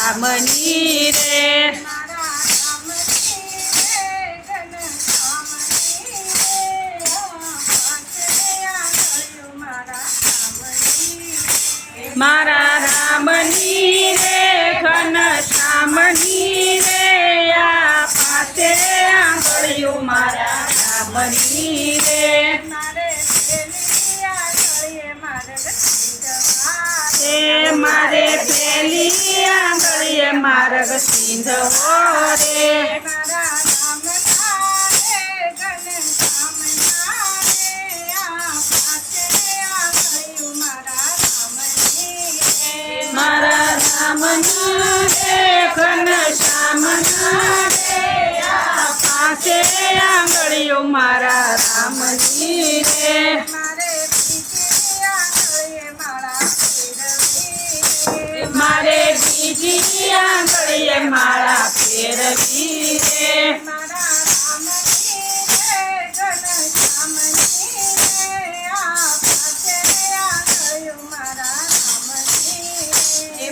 રામની રે મારા રામની રે ઘનશ્યામની રે આ પાસે આંગળીઓ મારા રામની રે મારે પેલી આંગળીએ માર્ગ સિંધવો રે મારા રામના રે ઘનશ્યામના રે આ પાસે આંગળીઓ મારા રામની રે મારે બીજી આંગળીએ માળા ફેરવી રે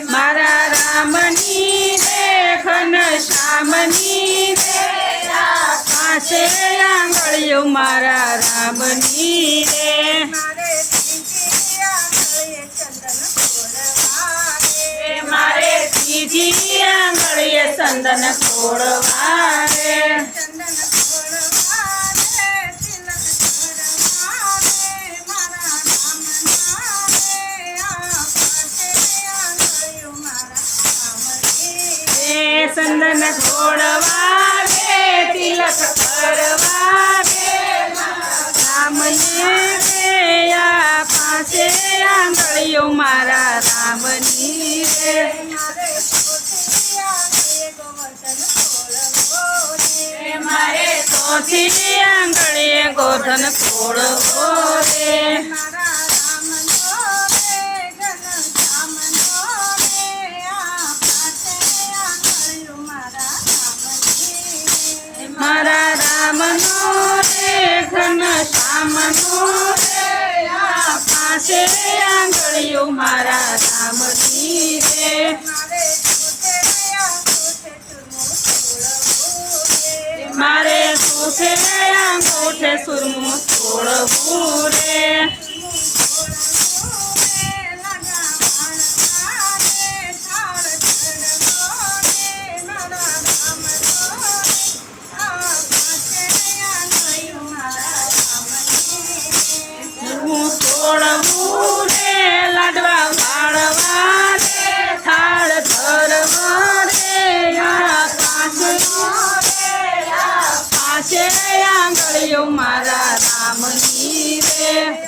મારા રામની રે ઘનશ્યામની રે આ પાસે આંગળીઓ મારા રામની રે મારે ત્રીજી આંગળીએ ચંદન છોડવા રે ચંદન છોડવા રે તિલક કરવા રે રામને રે આ પાસે આંગળીઓ મારા રામની રે મારે ચોથી આંગળીએ ગોધન છોડવો રે મારા રામનો રે ઘનશ્યામનો રે આ પાસે આંગળીઓ મારા રામની રે મારે સુખે આંગૂઠે સુરમું છોડવું રે છોડવું રે લાડવા વાળવા રે થાળ ધરવા રે આ પાસે આંગળીઓ મારા રામની રે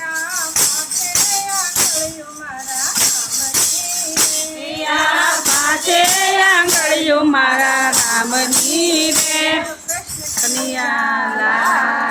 આ પાસે આંગળીઓ મારા રામની રે કનૈયા